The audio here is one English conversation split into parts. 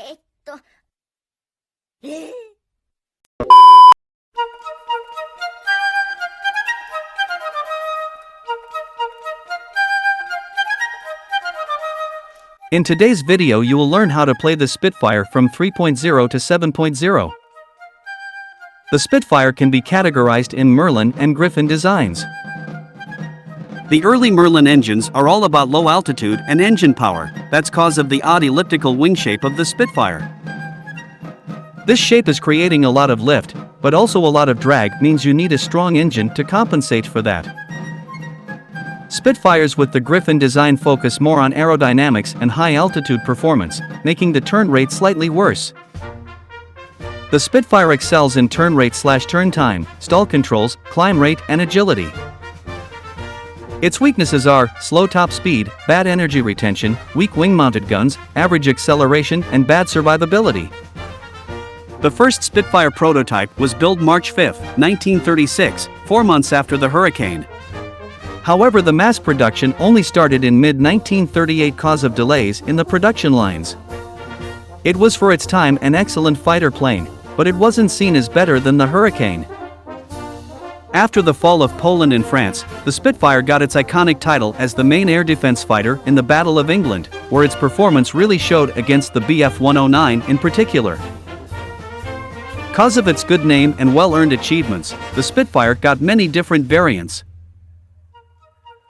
えっと、え In today's video you will learn how to play the Spitfire from 3.0 to 7.0. The Spitfire can be categorized in Merlin and Griffon designs. The early Merlin engines are all about low altitude and engine power. That's cause of the odd elliptical wing shape of the Spitfire. This shape is creating a lot of lift, but also a lot of drag means you need a strong engine to compensate for that. Spitfires with the Griffon design focus more on aerodynamics and high-altitude performance, making the turn rate slightly worse. The Spitfire excels in turn rate/turn time, stall controls, climb rate and agility. Its weaknesses are slow top speed, bad energy retention, weak wing-mounted guns, average acceleration and bad survivability. The first Spitfire prototype was built March 5, 1936, 4 months after the hurricane. However, the mass production only started in mid-1938 cause of delays in the production lines. It was for its time an excellent fighter plane, but it wasn't seen as better than the Hurricane. After the fall of Poland and France, the Spitfire got its iconic title as the main air defense fighter in the Battle of England, where its performance really showed against the Bf-109 in particular. Cause of its good name and well-earned achievements, the Spitfire got many different variants.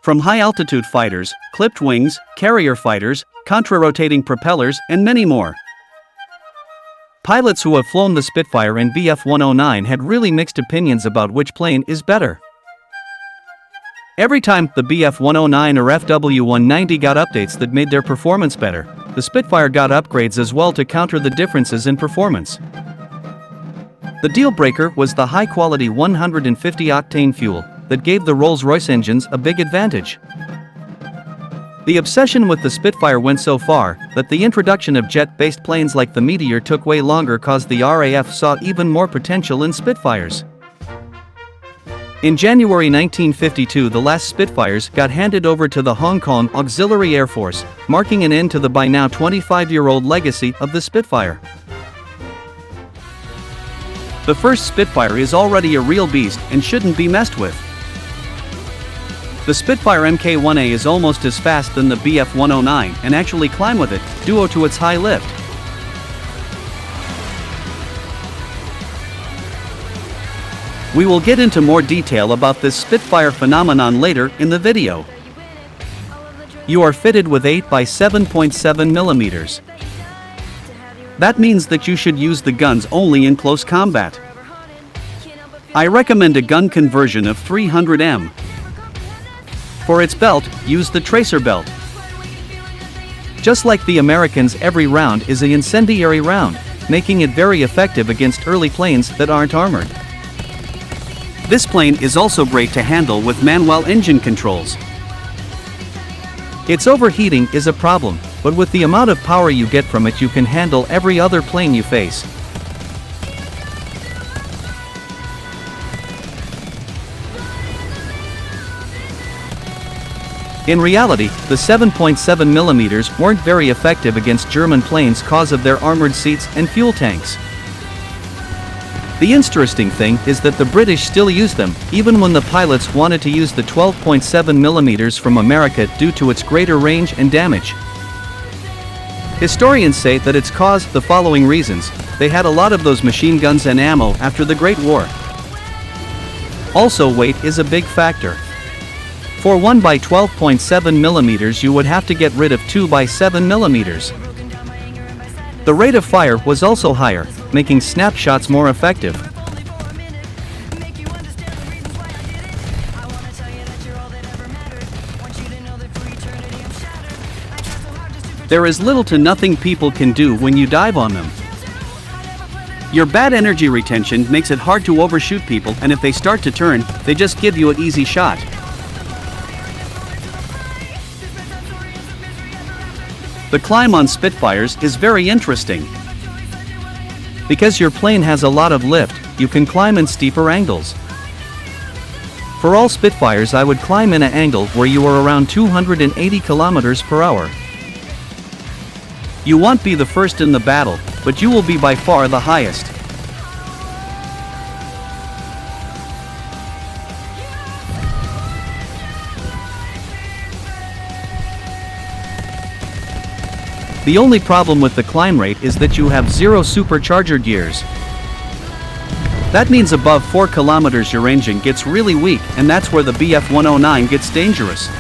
From high-altitude fighters, clipped wings, carrier fighters, contra-rotating propellers, and many more. Pilots who have flown the Spitfire and Bf-109 had really mixed opinions about which plane is better. Every time the Bf-109 or FW-190 got updates that made their performance better, the Spitfire got upgrades as well to counter the differences in performance. The deal breaker was the high-quality 150-octane fuel that gave the Rolls-Royce engines a big advantage. The obsession with the Spitfire went so far that the introduction of jet-based planes like the Meteor took way longer cause the RAF saw even more potential in Spitfires. In January 1952, the last Spitfires got handed over to the Hong Kong Auxiliary Air Force, marking an end to the by now 25-year-old legacy of the Spitfire. The first Spitfire is already a real beast and shouldn't be messed with. The Spitfire Mk1 is almost as fast than the Bf-109 and actually climb with it, due to its high lift. We will get into more detail about this Spitfire phenomenon later in the video. You are fitted with 8 by 7.7 mm. That means that you should use the guns only in close combat. I recommend a gun conversion of 300mm. For its belt, use the tracer belt. Just like the Americans, every round is an incendiary round, making it very effective against early planes that aren't armored. This plane is also great to handle with manual engine controls. Its overheating is a problem, but with the amount of power you get from it you can handle every other plane you face. In reality, the 7.7 mm weren't very effective against German planes cause of their armored seats and fuel tanks. The interesting thing is that the British still use them, even when the pilots wanted to use the 12.7 mm from America due to its greater range and damage. Historians say that it's caused the following reasons: they had a lot of those machine guns and ammo after the Great War. Also, weight is a big factor. For 1 by 12.7 mm you would have to get rid of 2 by 7 mm. The rate of fire was also higher, making snapshots more effective. There is little to nothing people can do when you dive on them. Your bad energy retention makes it hard to overshoot people, and if they start to turn, they just give you an easy shot. The climb on Spitfires is very interesting. Because your plane has a lot of lift, you can climb in steeper angles. For all Spitfires I would climb in an angle where you are around 280 km/h. You won't be the first in the battle, but you will be by far the highest. The only problem with the climb rate is that you have 0 supercharger gears. That means above 4 kilometers your engine gets really weak, and that's where the BF109 gets dangerous.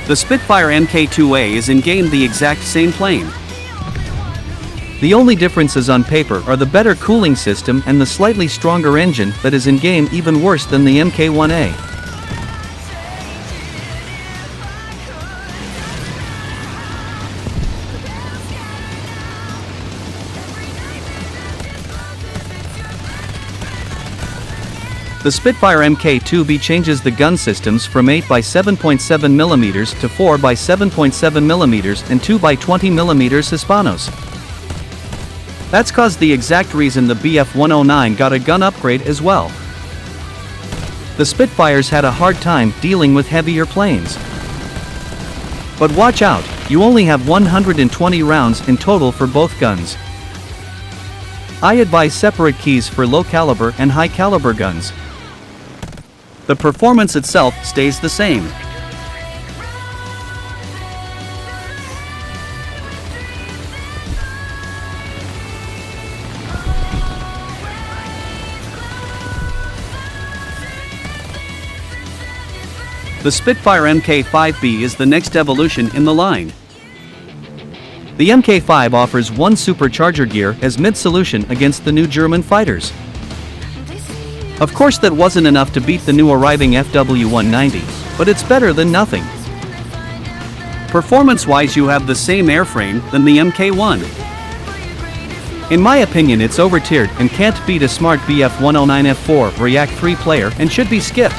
The Spitfire Mk2A is in-game the exact same plane. The only differences on paper are the better cooling system and the slightly stronger engine that is in-game even worse than the Mk1A. The Spitfire Mk2B changes the gun systems from 8 by 7.7 mm to 4 by 7.7 mm and 2 by 20 mm Hispanos. That's caused the exact reason the BF109 got a gun upgrade as well. The Spitfires had a hard time dealing with heavier planes. But watch out, you only have 120 rounds in total for both guns. I advise separate keys for low caliber and high caliber guns. The performance itself stays the same. The Spitfire Mk5B is the next evolution in the line. The Mk5 offers one supercharger gear as mid-solution against the new German fighters. Of course that wasn't enough to beat the new arriving FW190, but it's better than nothing. Performance-wise you have the same airframe than the Mk1. In my opinion it's over-tiered and can't beat a smart BF109F4 or Yak 3 player and should be skipped.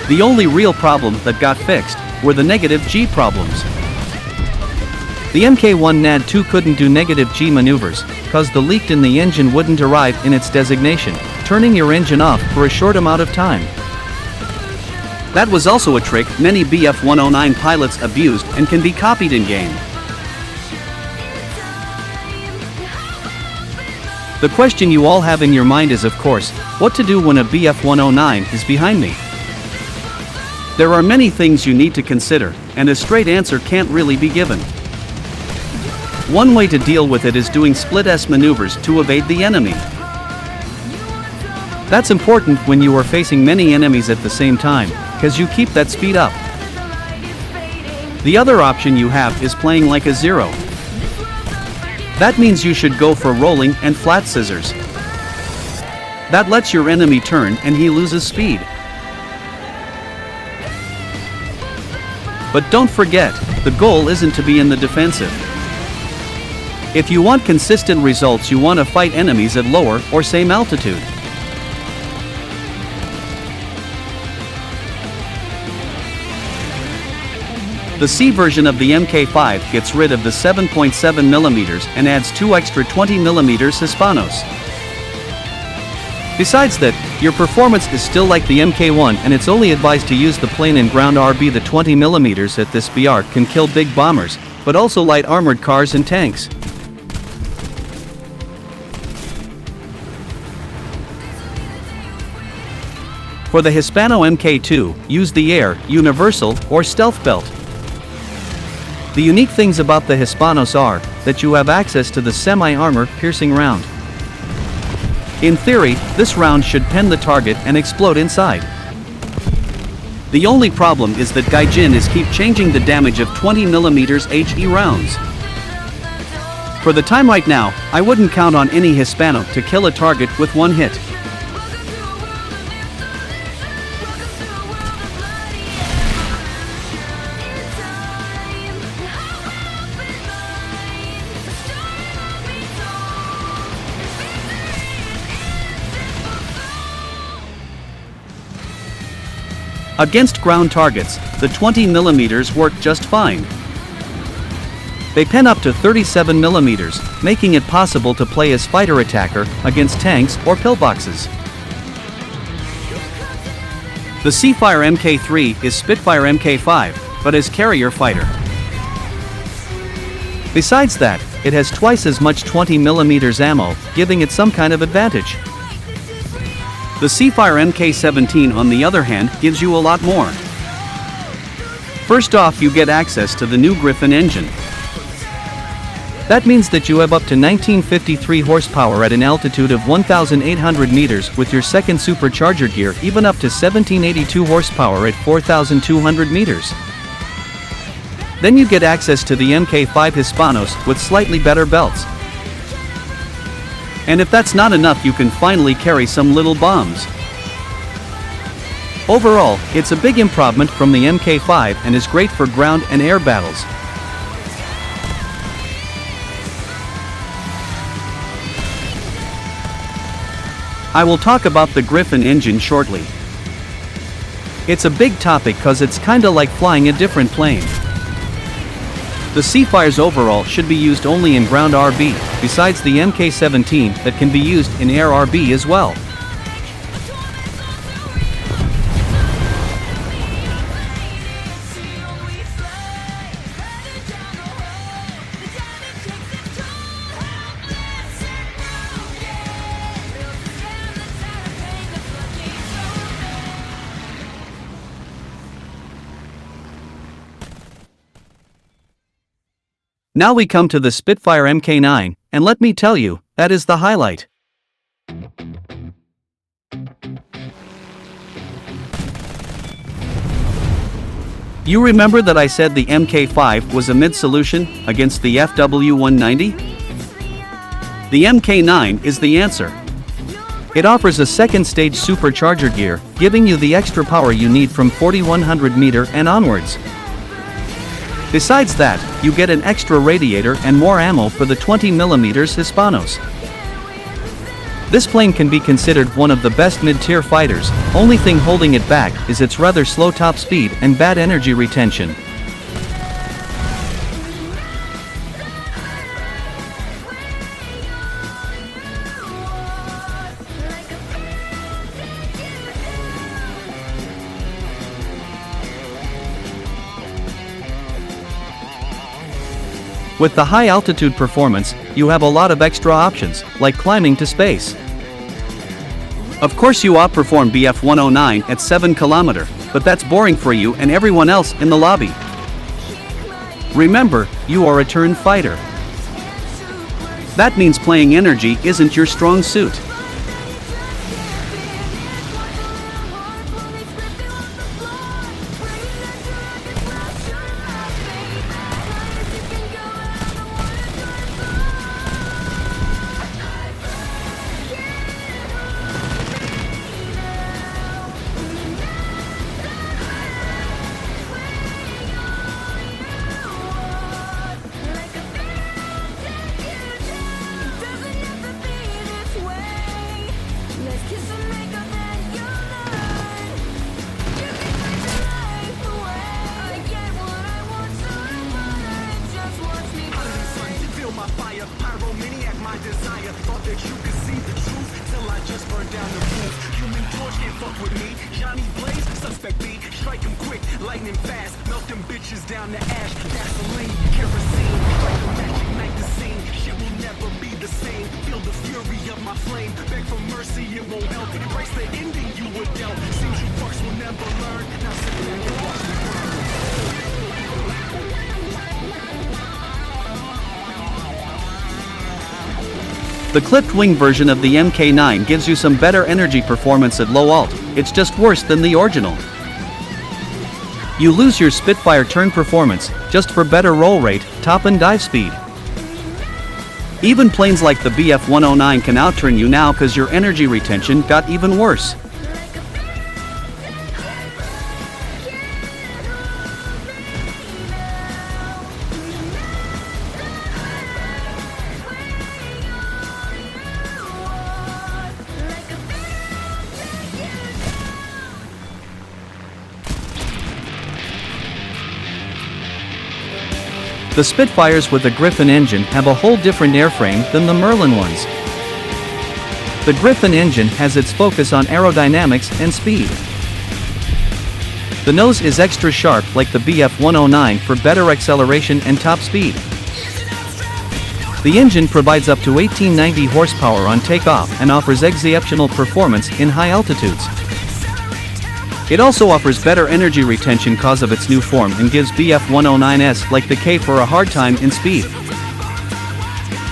The only real problem that got fixed were the negative G problems. The Mk1 NAD2 couldn't do negative G maneuvers, cause the leak in the engine wouldn't arrive in its designation, turning your engine off for a short amount of time. That was also a trick many BF109 pilots abused and can be copied in-game. The question you all have in your mind is of course, what to do when a BF109 is behind me? There are many things you need to consider, and a straight answer can't really be given. One way to deal with it is doing split S maneuvers to evade the enemy. That's important when you are facing many enemies at the same time, cause you keep that speed up. The other option you have is playing like a zero. That means you should go for rolling and flat scissors. That lets your enemy turn and he loses speed. But don't forget, the goal isn't to be in the defensive. If you want consistent results you want to fight enemies at lower or same altitude. The C version of the Mk5 gets rid of the 7.7 mm and adds 2 extra 20 mm Hispanos. Besides that, your performance is still like the Mk1 and it's only advised to use the plane and ground RB. The 20 mm at this BR can kill big bombers, but also light armored cars and tanks. For the Hispano Mk2, use the Air, Universal, or Stealth Belt. The unique things about the Hispanos are that you have access to the semi-armor piercing round. In theory, this round should pen the target and explode inside. The only problem is that Gaijin is keep changing the damage of 20 mm HE rounds. For the time right now, I wouldn't count on any Hispano to kill a target with one hit. Against ground targets, the 20 mm work just fine. They pen up to 37 millimeters, making it possible to play as fighter attacker against tanks or pillboxes. The Seafire Mk3 is Spitfire Mk5, but as carrier fighter. Besides that, it has twice as much 20mm ammo, giving it some kind of advantage. The Seafire Mk17 on the other hand gives you a lot more. First off, you get access to the new Griffon engine. That means that you have up to 1953 horsepower at an altitude of 1,800 meters with your second supercharger gear, even up to 1782 horsepower at 4,200 meters. Then you get access to the Mk5 Hispanos with slightly better belts. And if that's not enough, you can finally carry some little bombs. Overall, it's a big improvement from the Mk5 and is great for ground and air battles. I will talk about the Griffon engine shortly. It's a big topic cause it's kinda like flying a different plane. The Seafires overall should be used only in ground RB, besides the Mk17 that can be used in air RB as well. Now we come to the Spitfire Mk9, and let me tell you, that is the highlight. You remember that I said the Mk5 was a mid-solution against the FW190? The Mk9 is the answer. It offers a second-stage supercharger gear, giving you the extra power you need from 4,100 meter and onwards. Besides that, you get an extra radiator and more ammo for the 20mm Hispanos. This plane can be considered one of the best mid-tier fighters, only thing holding it back is its rather slow top speed and bad energy retention. With the high-altitude performance, you have a lot of extra options, like climbing to space. Of course you outperform BF109 at 7 km, but that's boring for you and everyone else in the lobby. Remember, you are a turn fighter. That means playing energy isn't your strong suit. Down to ash, gasoline, kerosene, like a magic magazine. Shit will never be the same. Feel the fury of my flame. Beg for mercy, it won't help. Embrace the ending you were dealt. Seems you fucks will never learn. Now sit back and watch me burn. The clipped wing version of the Mk9 gives you some better energy performance at low alt. It's just worse than the original. You lose your Spitfire turn performance, just for better roll rate, top and dive speed. Even planes like the BF109 can outturn you now cause your energy retention got even worse. The Spitfires with the Griffon engine have a whole different airframe than the Merlin ones. The Griffon engine has its focus on aerodynamics and speed. The nose is extra sharp like the BF109 for better acceleration and top speed. The engine provides up to 1890 horsepower on takeoff and offers exceptional performance in high altitudes. It also offers better energy retention because of its new form and gives BF109s like the K4 a hard time in speed.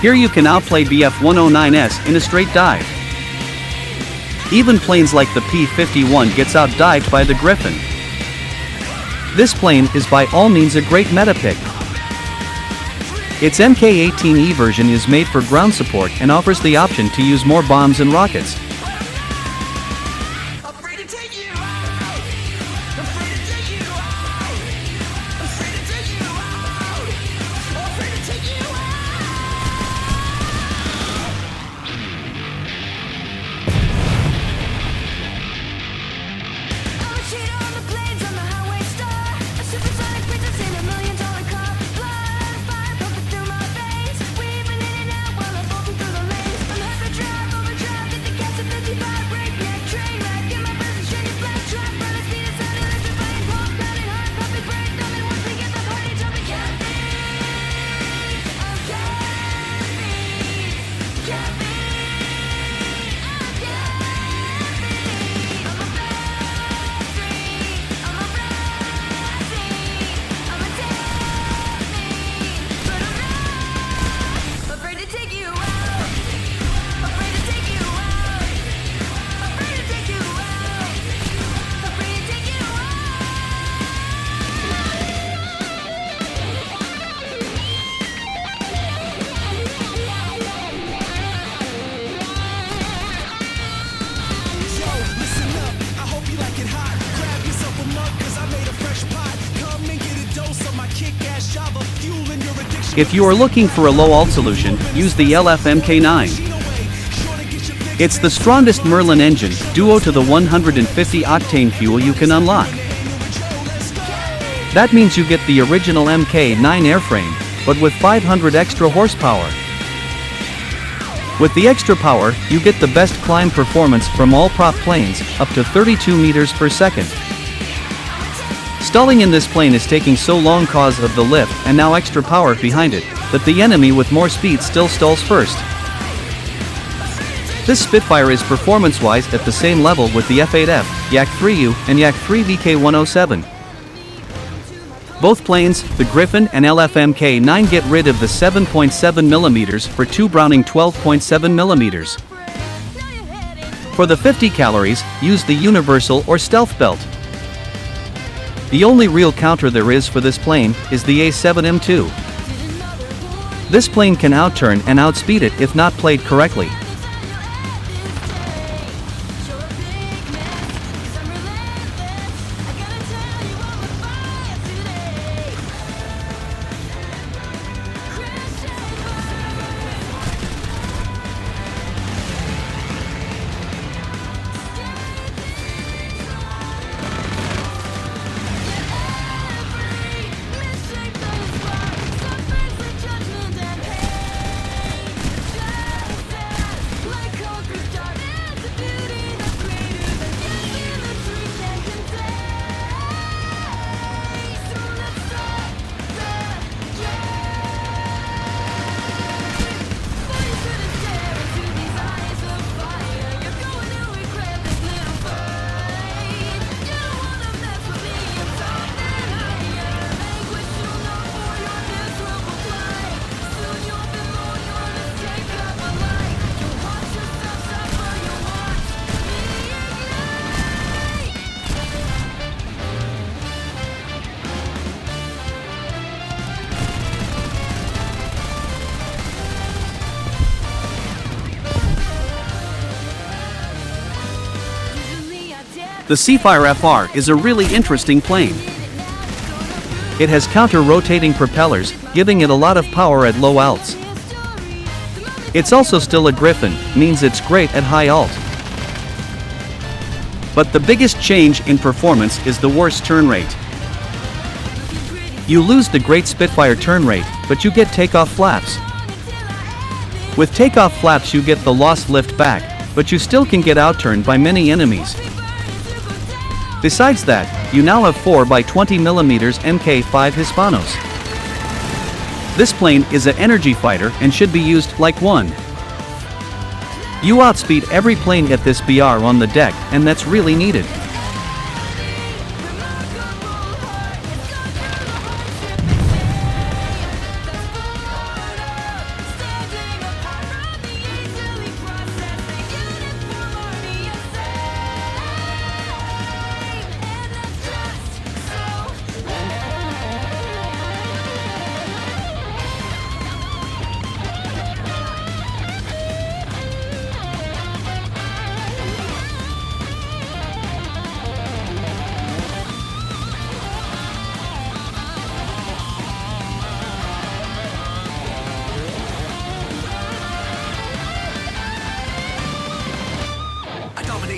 Here you can outplay BF109s in a straight dive. Even planes like the P-51 gets outdived by the Griffon. This plane is by all means a great meta pick. Its Mk18E version is made for ground support and offers the option to use more bombs and rockets. If you are looking for a low-alt solution, use the LF Mk9. It's the strongest Merlin engine, duo to the 150-octane fuel you can unlock. That means you get the original Mk9 airframe, but with 500 extra horsepower. With the extra power, you get the best climb performance from all prop planes, up to 32 meters per second. Stalling in this plane is taking so long cause of the lift and now extra power behind it, that the enemy with more speed still stalls first. This Spitfire is performance-wise at the same level with the F8F, Yak-3U, and Yak-3 VK107. Both planes, the Griffon and LF Mk9, get rid of the 7.7mm for two Browning 12.7mm. For the 50 calories, use the Universal or Stealth Belt. The only real counter there is for this plane is the A7M2. This plane can outturn and outspeed it if not played correctly. The Seafire FR is a really interesting plane. It has counter-rotating propellers, giving it a lot of power at low alts. It's also still a Griffon, means it's great at high alt. But the biggest change in performance is the worse turn rate. You lose the great Spitfire turn rate, but you get takeoff flaps. With takeoff flaps you get the lost lift back, but you still can get outturned by many enemies. Besides that, you now have 4x20mm Mk5 Hispanos. This plane is an energy fighter and should be used like one. You outspeed every plane at this BR on the deck, and that's really needed.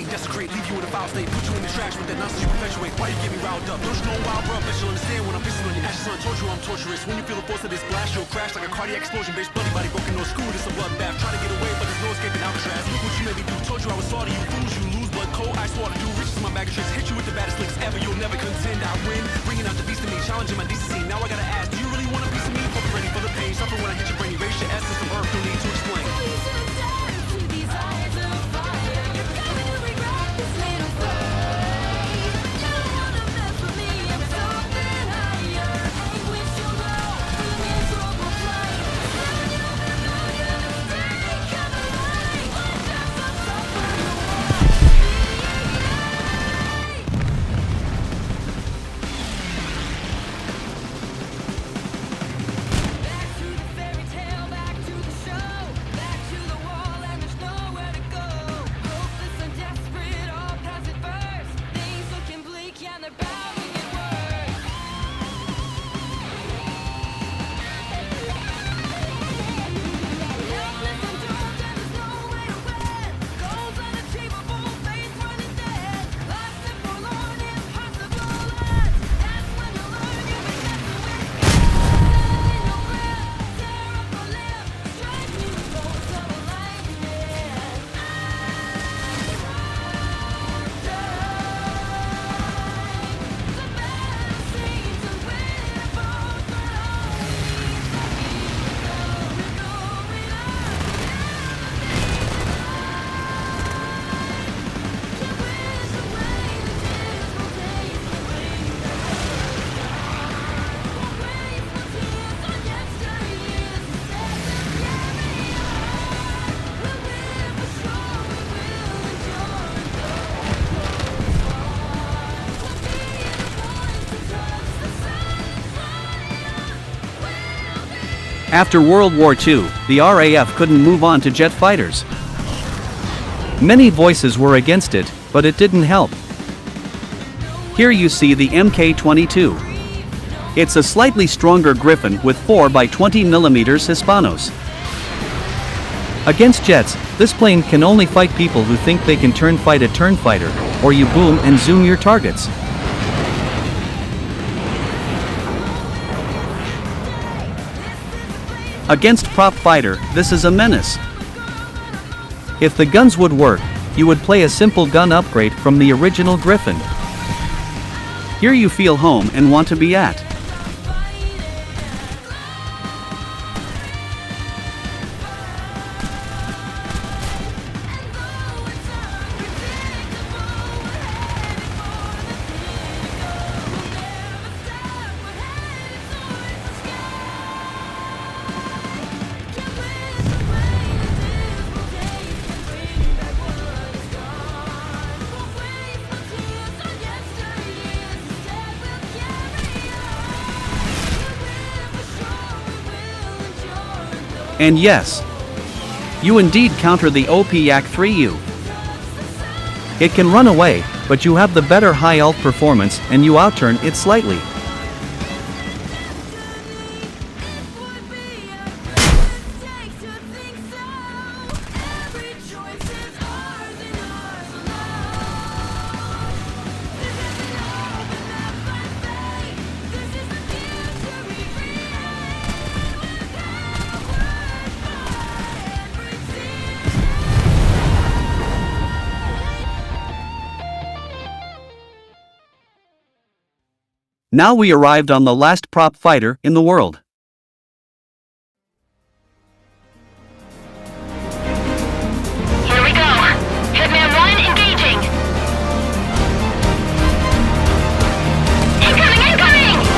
Desecrate, leave you in a foul state, put you in the trash with that nonsense you perpetuate. Why you get me riled up? Don't you know wild bro? Bet you'll understand when I'm pissing on your ashes, son. Told you I'm torturous. When you feel the force of this blast, you'll crash like a cardiac explosion. Bitch, bloody body broken, no screw. This a bloodbath. Try to get away, but there's no escaping Alcatraz. Look what you made me do. Told you I was sorry, you fools. You lose blood, cold ice water. Do riches in my bag of tricks. Hit you with the baddest licks ever. You'll never contend. I win, bringing out the beast in me, challenging my decency. Now I gotta ask, do you really want a piece of me? Hope you're ready for the pain. Suffer when I hit your brain. Erase your essence from earth. No need to explain. After World War II, the RAF couldn't move on to jet fighters. Many voices were against it, but it didn't help. Here you see the Mk22. It's a slightly stronger Griffon with 4x20mm Hispanos. Against jets, this plane can only fight people who think they can turn fight a turn fighter, or you boom and zoom your targets. Against prop fighter, this is a menace. If the guns would work, you would play a simple gun upgrade from the original Griffon. Here you feel home and want to be at. And yes, you indeed counter the OP Yak-3U. It can run away, but you have the better high alt performance and you outturn it slightly. Now we arrived on the last prop fighter in the world. Here we go. Hitman 1 engaging. Incoming, incoming!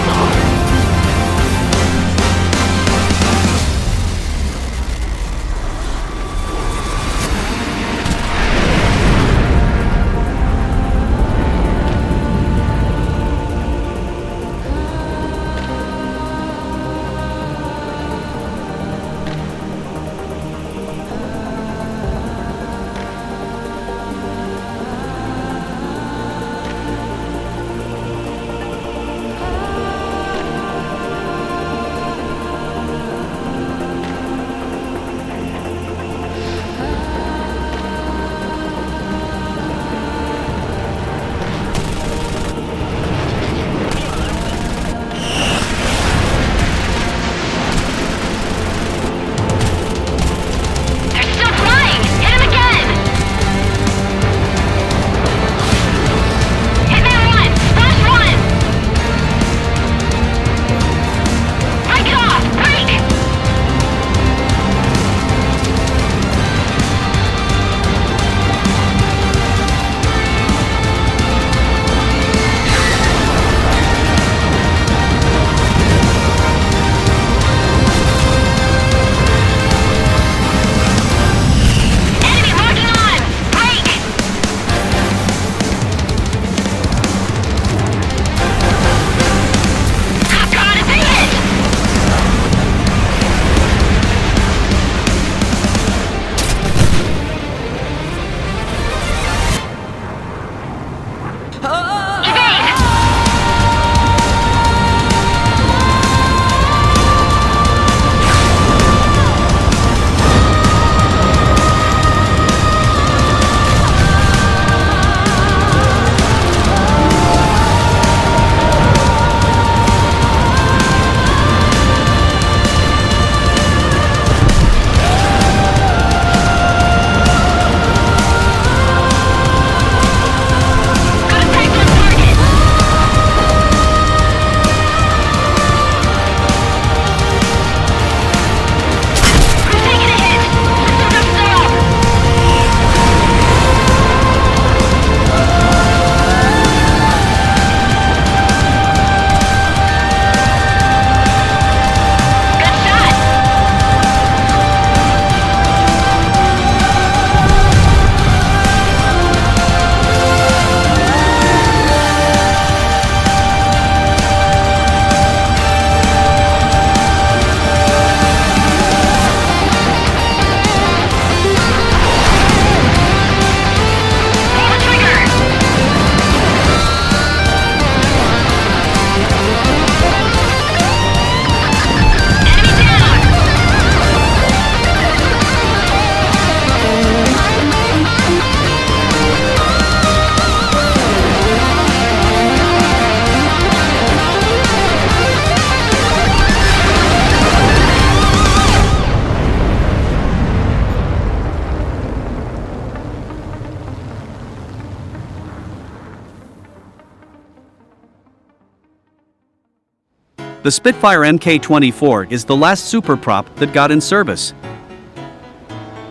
The Spitfire Mk24 is the last super prop that got in service.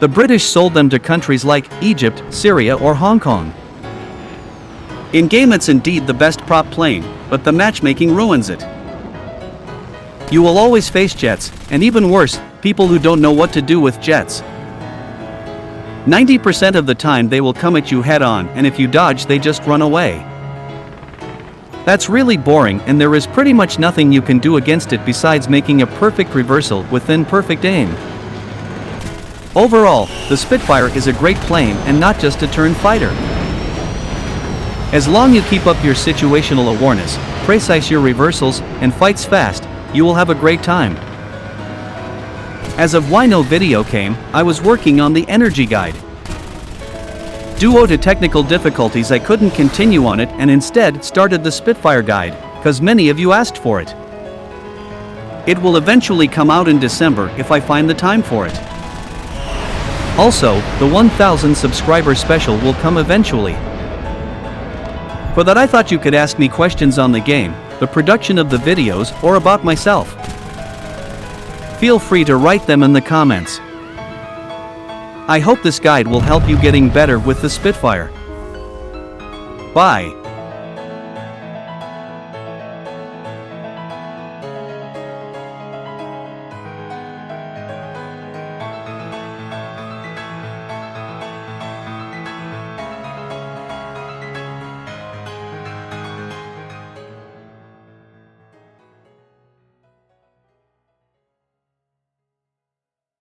The British sold them to countries like Egypt, Syria or Hong Kong. In-game it's indeed the best prop plane, but the matchmaking ruins it. You will always face jets, and even worse, people who don't know what to do with jets. 90% of the time they will come at you head-on, and if you dodge they just run away. That's really boring, and there is pretty much nothing you can do against it besides making a perfect reversal within perfect aim. Overall, the Spitfire is a great plane and not just a turn fighter. As long as you keep up your situational awareness, precise your reversals, and fights fast, you will have a great time. As of why no video came, I was working on the energy guide. Due to technical difficulties I couldn't continue on it and instead started the Spitfire guide, cause many of you asked for it. It will eventually come out in December if I find the time for it. Also, the 1000 subscriber special will come eventually. For that I thought you could ask me questions on the game, the production of the videos, or about myself? Feel free to write them in the comments. I hope this guide will help you getting better with the Spitfire. Bye.